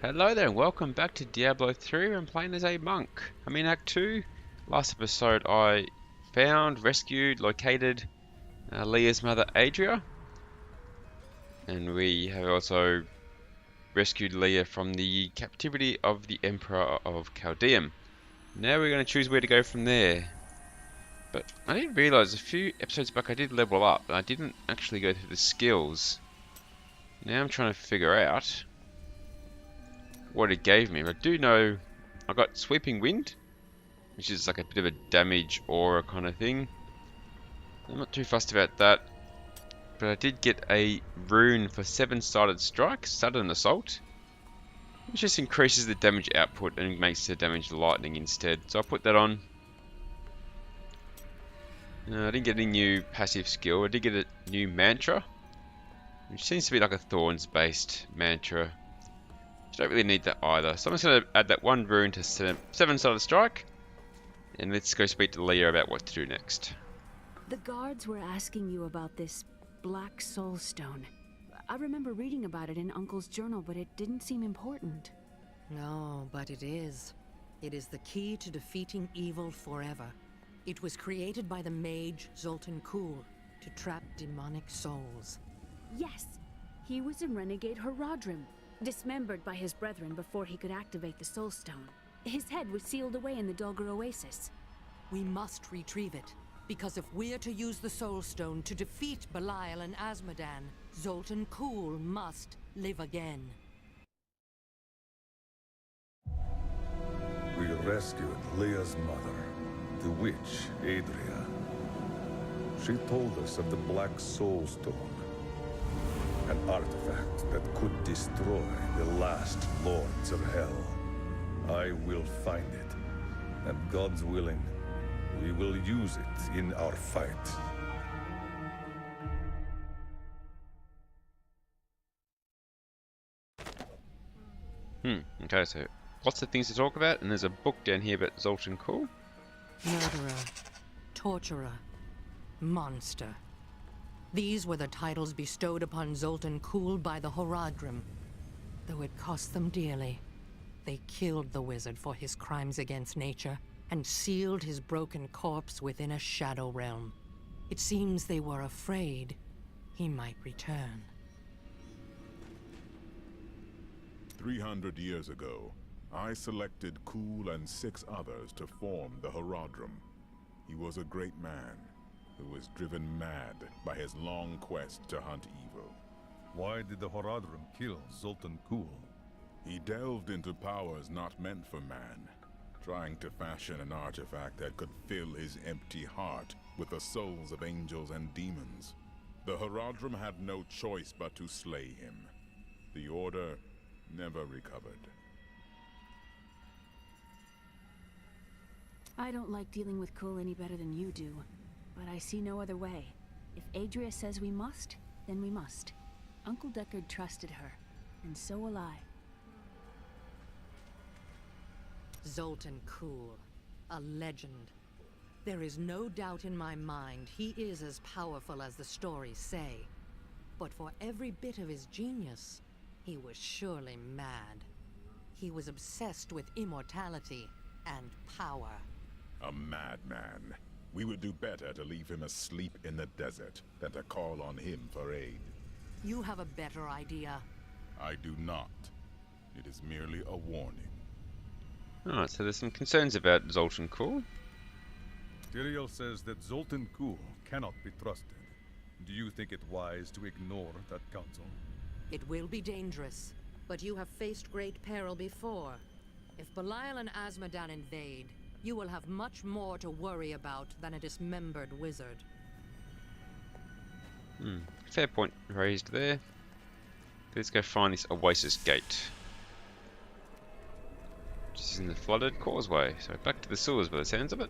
Hello there and welcome back to Diablo 3. I'm playing as a monk. I'm in Act 2. Last episode I found, rescued, located Leah's mother Adria. And we have also rescued Leah from the captivity of the Emperor of Chaldeum. Now we're going to choose where to go from there. But I didn't realise a few episodes back I did level up, but I didn't actually go through the skills. Now I'm trying to figure out what it gave me. But I do know I got Sweeping Wind, which is like a bit of a damage aura kind of thing. I'm not too fussed about that. But I did get a rune for 7-sided strike, sudden assault, which just increases the damage output and makes the damage lightning instead. So I put that on. I didn't get any new passive skill. I did get a new mantra, which seems to be like a thorns based mantra. I don't really need that either. So I'm just going to add that one rune to 7-sided strike. And let's go speak to Leah about what to do next. The guards were asking you about this black soul stone. I remember reading about it in Uncle's journal, but it didn't seem important. No, but it is. It is the key to defeating evil forever. It was created by the mage Zoltun to trap demonic souls. Yes, he was a renegade Horadrim, dismembered by his brethren before he could activate the soul stone. His head was sealed away in the Dulgar Oasis. We must retrieve it, because if we're to use the soul stone to defeat Belial and Azmodan, Zoltun must live again. We rescued Leah's mother, the witch Adria. She told us of the Black Soul Stone, an artifact that could destroy the last lords of hell. I will find it, and God's willing, we will use it in our fight. Okay, so lots of things to talk about, and there's a book down here about Zoltun. Murderer, torturer, monster. These were the titles bestowed upon Zoltun by the Horadrim. Though it cost them dearly, they killed the wizard for his crimes against nature and sealed his broken corpse within a shadow realm. It seems they were afraid he might return. 300 years ago, I selected Kulle and 6 others to form the Horadrim. He was a great man who was driven mad by his long quest to hunt evil. Why did the Horadrim kill Zoltun? He delved into powers not meant for man, trying to fashion an artifact that could fill his empty heart with the souls of angels and demons. The Horadrim had no choice but to slay him. The Order never recovered. I don't like dealing with Kulle any better than you do, but I see no other way. If Adria says we must, then we must. Uncle Deckard trusted her, and so will I. Zoltun, a legend. There is no doubt in my mind he is as powerful as the stories say. But for every bit of his genius, he was surely mad. He was obsessed with immortality and power. A madman. We would do better to leave him asleep in the desert than to call on him for aid. You have a better idea. I do not. It is merely a warning. Alright, so there's some concerns about Zoltun. Tyrael says that Zoltun cannot be trusted. Do you think it wise to ignore that counsel? It will be dangerous, but you have faced great peril before. If Belial and Azmodan invade, you will have much more to worry about than a dismembered wizard. Fair point raised there. Let's go find this Oasis Gate, which is in the flooded causeway. So back to the sewers by the sounds of it.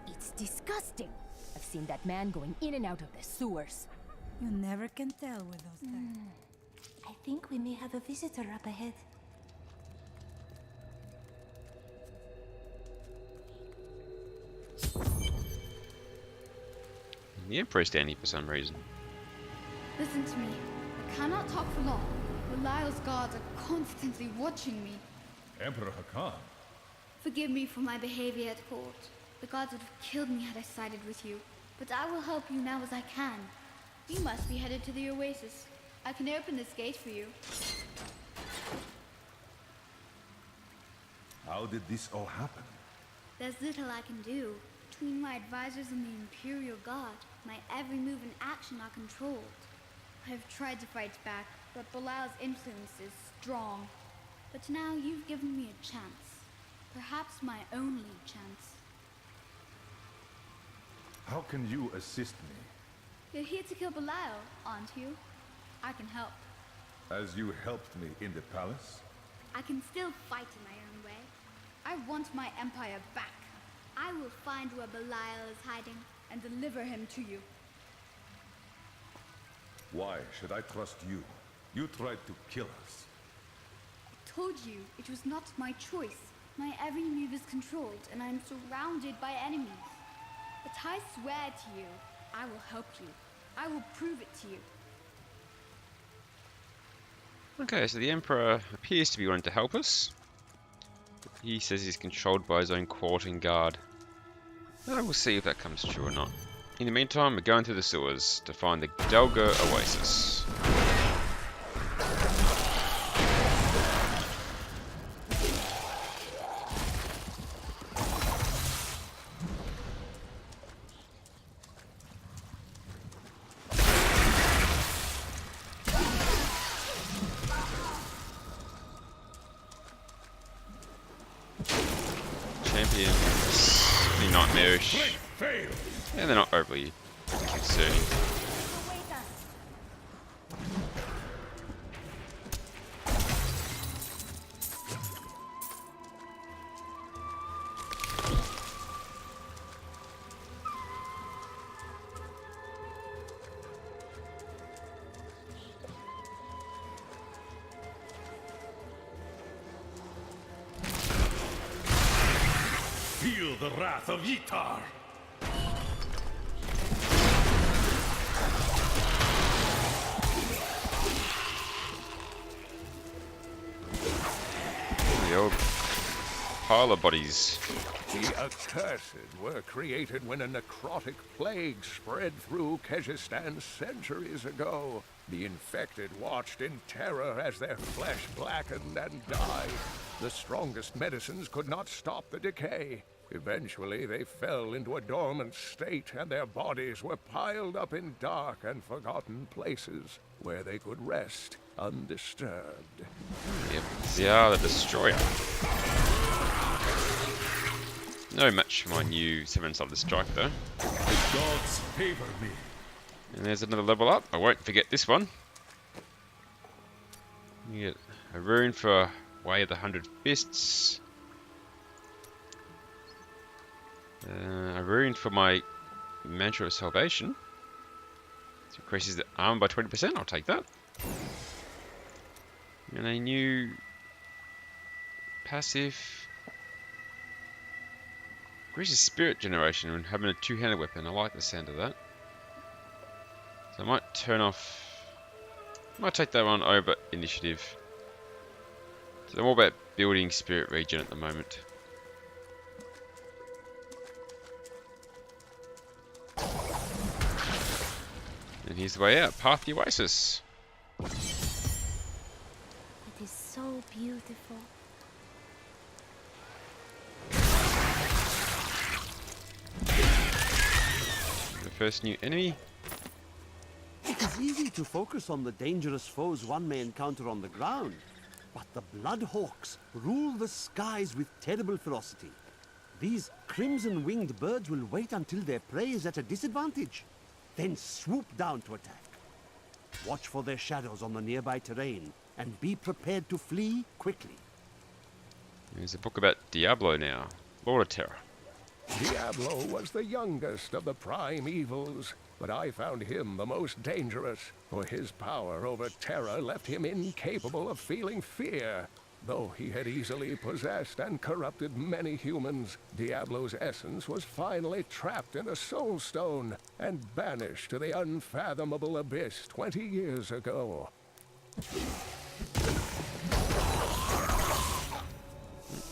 It's disgusting. I've seen that man going in and out of the sewers. You never can tell with those things. I think we may have a visitor up ahead. The Emperor's down here for some reason. Listen to me. I cannot talk for long. Belial's guards are constantly watching me. Emperor Hakan. Forgive me for my behavior at court. The gods would have killed me had I sided with you. But I will help you now as I can. You must be headed to the oasis. I can open this gate for you. How did this all happen? There's little I can do. Between my advisors and the Imperial Guard, my every move and action are controlled. I have tried to fight back, but Belial's influence is strong. But now you've given me a chance. Perhaps my only chance. How can you assist me? You're here to kill Belial, aren't you? I can help. As you helped me in the palace? I can still fight in my own way. I want my empire back. I will find where Belial is hiding and deliver him to you. Why should I trust you? You tried to kill us. I told you it was not my choice. My every move is controlled and I'm surrounded by enemies. But I swear to you, I will help you. I will prove it to you. Okay, so the Emperor appears to be wanting to help us. He says he's controlled by his own court and guard. I will see if that comes true or not. In the meantime, we're going through the sewers to find the Delga Oasis. Champions, pretty nightmarish. And they're not overly concerning. Await us. Feel the wrath of Yitar! The old pile of bodies. The accursed were created when a necrotic plague spread through Kyrgyzstan centuries ago. The infected watched in terror as their flesh blackened and died. The strongest medicines could not stop the decay. Eventually, they fell into a dormant state, and their bodies were piled up in dark and forgotten places where they could rest undisturbed. Yep, Zia the Destroyer. No match for my new 7-sided strike though. The gods favor me. And there's another level up. I won't forget this one. You get a rune for Way of the 100 Fists. A rune for my Mantra of Salvation. It increases the armor by 20%. I'll take that. And a new passive. Increases spirit generation when having a two-handed weapon. I like the sound of that. So I might turn off. I might take that one over initiative. So I'm all about building spirit regen at the moment. And here's the way out. Path to the Oasis. It is so beautiful. The first new enemy. It is easy to focus on the dangerous foes one may encounter on the ground, but the Bloodhawks rule the skies with terrible ferocity. These crimson-winged birds will wait until their prey is at a disadvantage, then swoop down to attack. Watch for their shadows on the nearby terrain, and be prepared to flee quickly. There's a book about Diablo now. Lord of Terror. Diablo was the youngest of the prime evils, but I found him the most dangerous, for his power over terror left him incapable of feeling fear. Though he had easily possessed and corrupted many humans, Diablo's essence was finally trapped in a soul stone and banished to the unfathomable abyss 20 years ago.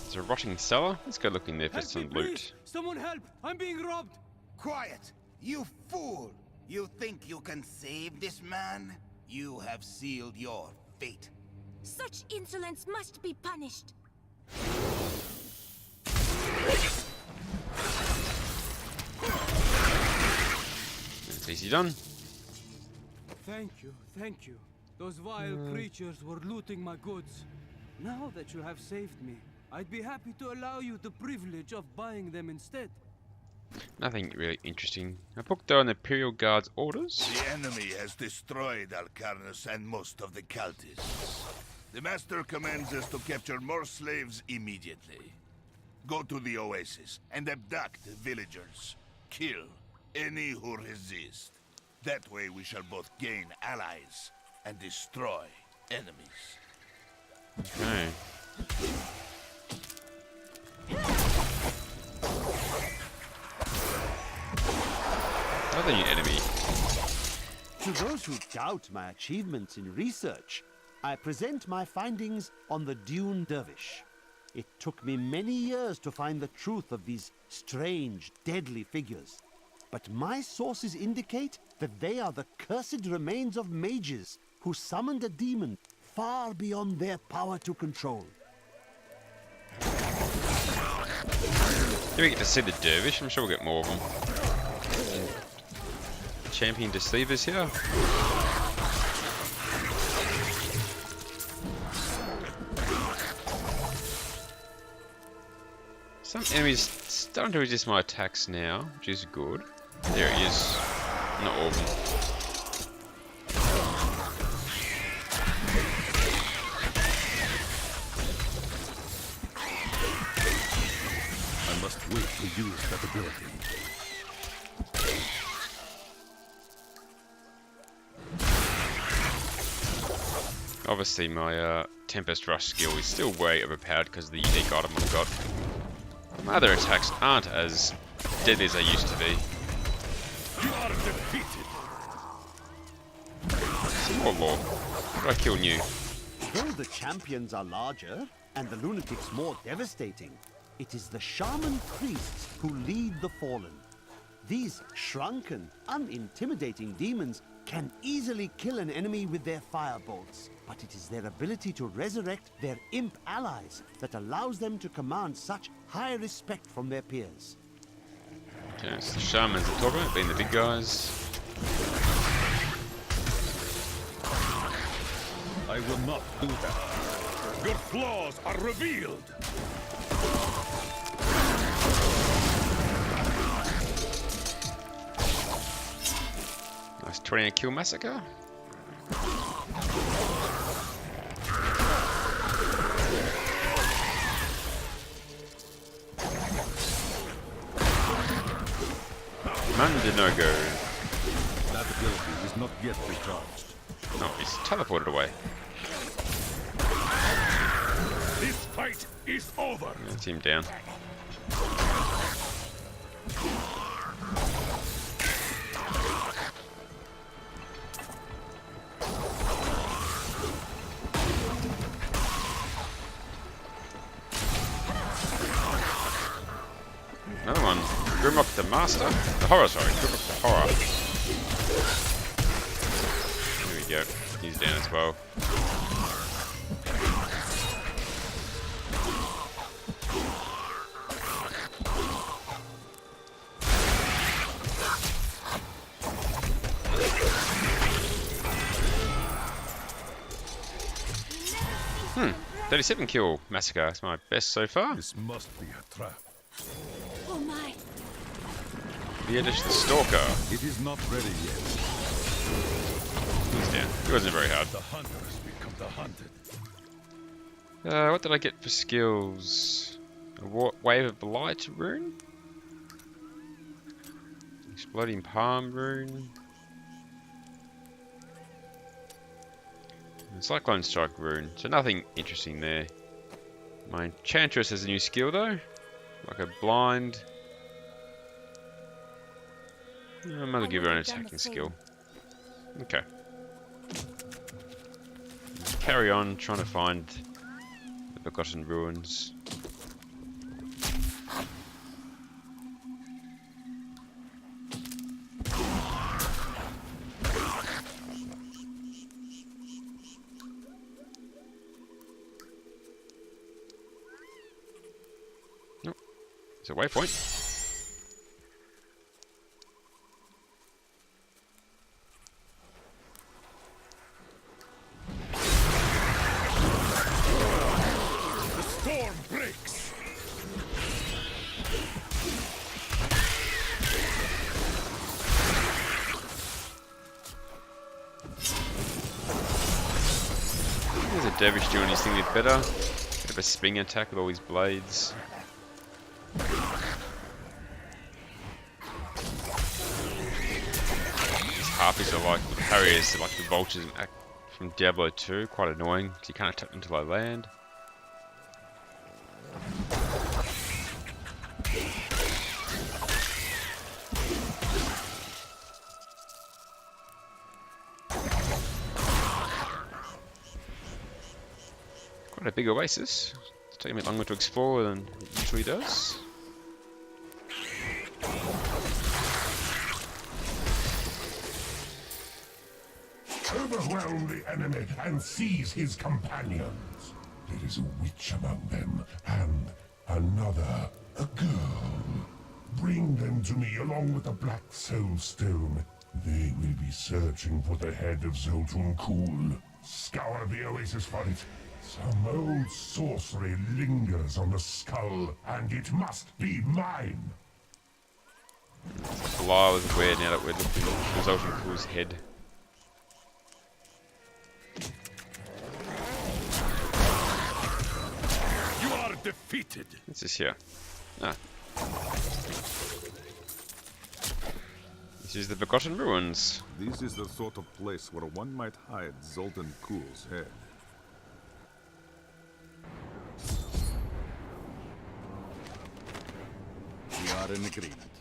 There's a rotting cellar. Let's go look in there for Help me, some loot. please! Someone help! I'm being robbed! Quiet! You fool! You think you can save this man? You have sealed your fate. Such insolence must be punished. It's easy done. Thank you, thank you. Those vile creatures were looting my goods. Now that you have saved me, I'd be happy to allow you the privilege of buying them instead. Nothing really interesting. A book though on the Imperial Guard's orders. The enemy has destroyed Alcarnus and most of the cultists. The Master commands us to capture more slaves immediately. Go to the oasis and abduct villagers. Kill any who resist. That way we shall both gain allies and destroy enemies. Okay. Another new enemy. To those who doubt my achievements in research, I present my findings on the Dune Dervish. It took me many years to find the truth of these strange, deadly figures. But my sources indicate that they are the cursed remains of mages who summoned a demon far beyond their power to control. Here we get to see the dervish. I'm sure we'll get more of them. Champion deceivers here. Some enemies starting to resist my attacks now, which is good. There he is. Not all of them. I must wait to use that ability. Obviously my Tempest Rush skill is still way overpowered because of the unique item I've got. My other attacks aren't as deadly as they used to be. You are defeated. Some more lore. How do I kill new? Though the champions are larger and the lunatics more devastating, it is the shaman priests who lead the fallen. These shrunken, unintimidating demons can easily kill an enemy with their firebolts, but it is their ability to resurrect their imp allies that allows them to command such high respect from their peers. Okay, it's the shamans that talk about, being the big guys. I will not do that. Your flaws are revealed. Nice 20 kill massacre. Mandinogo. That ability is not yet recharged. No, he's teleported away. This fight is over. That's him down. Another one. Grimlock the Master? The Horror, sorry. Grimlock the Horror. There we go. He's down as well. Hmm. 37 kill massacre. That's my best so far. This must be a trap. Oh my! Beardish the Stalker. It is not ready yet. He's down. He wasn't very hard. The hunters become the hunted. What did I get for skills? A Wave of Light rune? Exploding Palm rune? And Cyclone Strike rune. So nothing interesting there. My Enchantress has a new skill though, like a blind. I might give her an attacking skill. Okay. Carry on trying to find the Forgotten Ruins. Nope. It's a waypoint. Dervish doing his thing a bit better. Bit of a spin attack with all his blades. These harpies are like harriers, they're like the vultures from Diablo 2. Quite annoying because you can't attack them until they land. Quite a big oasis. It's taking a bit longer to explore than it usually does. Overwhelm the enemy and seize his companions. There is a witch among them, and another, a girl. Bring them to me along with the Black Soul Stone. They will be searching for the head of Zoltun Kulle. Scour the oasis for it. Some old sorcery lingers on the skull, and it must be mine. Belial is weird now that we're looking at Zoltun Kulle's head. You are defeated. What's this here? Ah. This is the Forgotten Ruins. This is the sort of place where one might hide Zoltun Kulle's head. We are in agreement.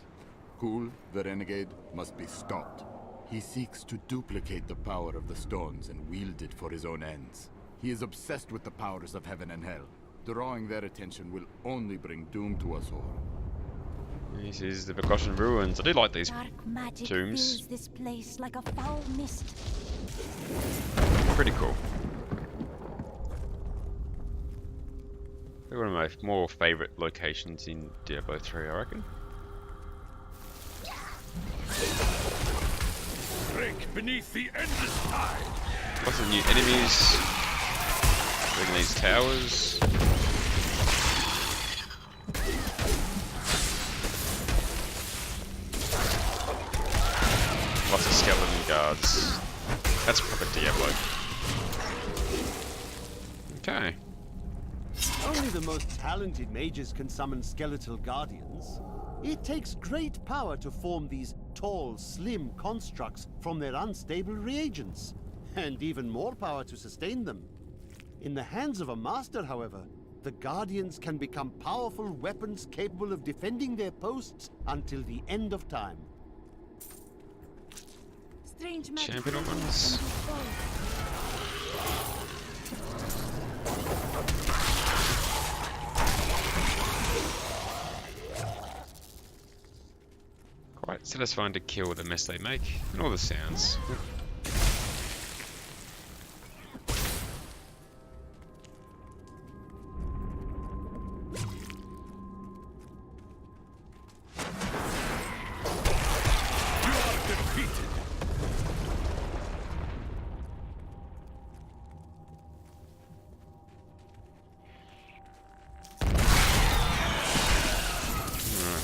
Kulle, the renegade, must be stopped. He seeks to duplicate the power of the stones and wield it for his own ends. He is obsessed with the powers of heaven and hell. Drawing their attention will only bring doom to us all. This is the Forgotten Ruins. I do like these Dark magic tombs. fills this place like a foul mist. Pretty cool. They're one of my more favourite locations in Diablo 3, I reckon. Break beneath the endless tide. Lots of new enemies. Look at these towers. Lots of skeleton guards. That's proper Diablo. Okay. Only the most talented mages can summon skeletal guardians. It takes great power to form these tall, slim constructs from their unstable reagents, and even more power to sustain them. In the hands of a master, however, the guardians can become powerful weapons capable of defending their posts until the end of time. Strange magic. Champion opens. Quite satisfying to kill the mess they make, and all the sounds.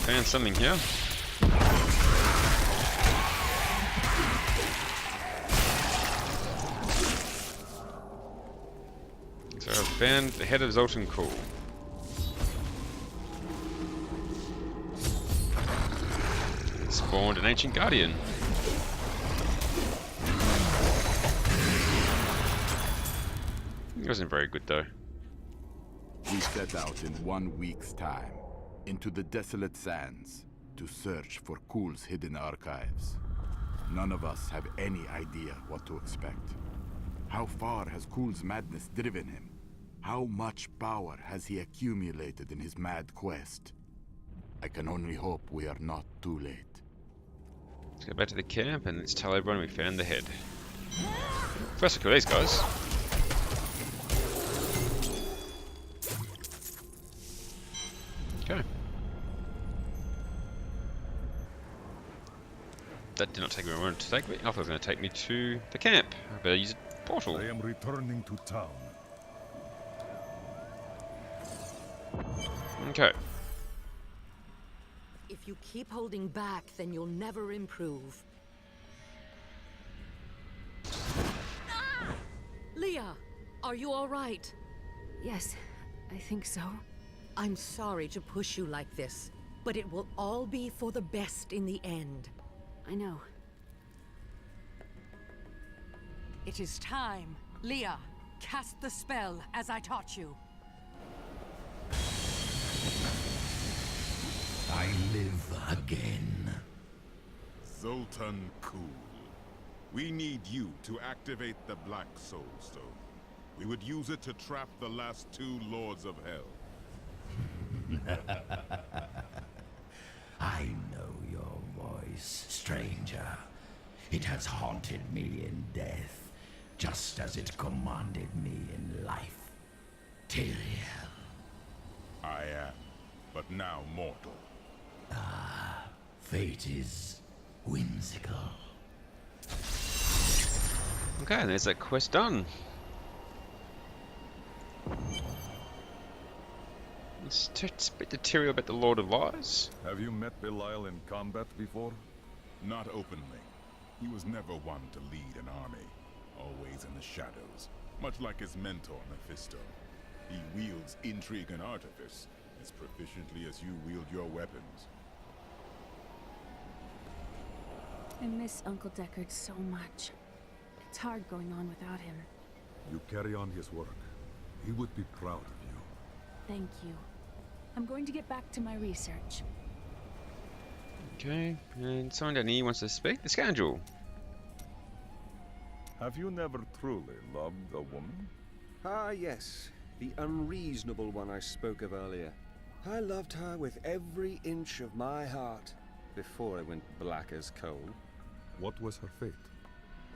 Found something here. So I've found the head of Zoltun Kulle. Spawned an ancient guardian. He wasn't very good though. We set out in 1 week's time, into the desolate sands, to search for Kulle's hidden archives. None of us have any idea what to expect. How far has Kulle's madness driven him? How much power has he accumulated in his mad quest? I can only hope we are not too late. Let's go back to the camp and let's tell everyone we found the head. First, kill these guys. Okay. That did not take me where I wanted to take me. I thought it was going to take me to the camp. I better use a portal. I am returning to town. Okay. If you keep holding back, then you'll never improve. Leah, are you all right? Yes, I think so. I'm sorry to push you like this, but it will all be for the best in the end. I know. It is time. Leah, cast the spell as I taught you. I live again. Zoltun Kulle. We need you to activate the Black Soul Stone. We would use it to trap the last 2 Lords of Hell. I know your voice, stranger. It has haunted me in death, just as it commanded me in life. Tyrael. I am, but now mortal. Ah, fate is whimsical. Okay, there's that quest done. Let's speak to Tyrael about the Lord of Lies. Have you met Belial in combat before? Not openly. He was never one to lead an army, always in the shadows, much like his mentor Mephisto. He wields intrigue and artifice as proficiently as you wield your weapons. I miss Uncle Deckard so much. It's hard going on without him. You carry on his work. He would be proud of you. Thank you. I'm going to get back to my research. Okay, and someone down here wants to speak. The scoundrel. Have you never truly loved a woman? Ah, yes. The unreasonable one I spoke of earlier. I loved her with every inch of my heart before I went black as coal. What was her fate?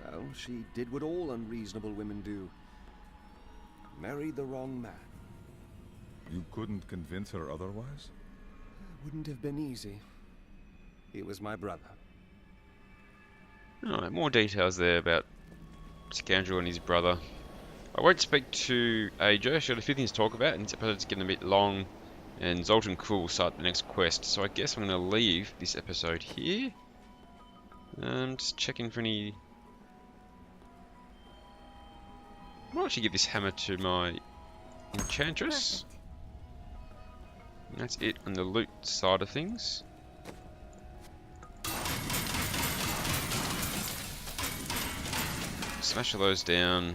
Well, she did what all unreasonable women do. Married the wrong man. You couldn't convince her otherwise? Wouldn't have been easy. He was my brother. Alright, more details there about Scoundrel and his brother. I won't speak to Adria. She's got a few things to talk about, and this episode's getting a bit long. And Zoltun Kulle will start the next quest, so I guess I'm going to leave this episode here. Just checking for any... I might actually give this hammer to my Enchantress. And that's it on the loot side of things. Smash all those down.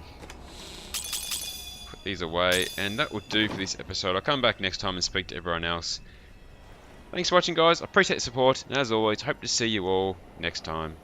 Put these away. And that will do for this episode. I'll come back next time and speak to everyone else. Thanks for watching, guys. I appreciate the support. And as always, hope to see you all next time.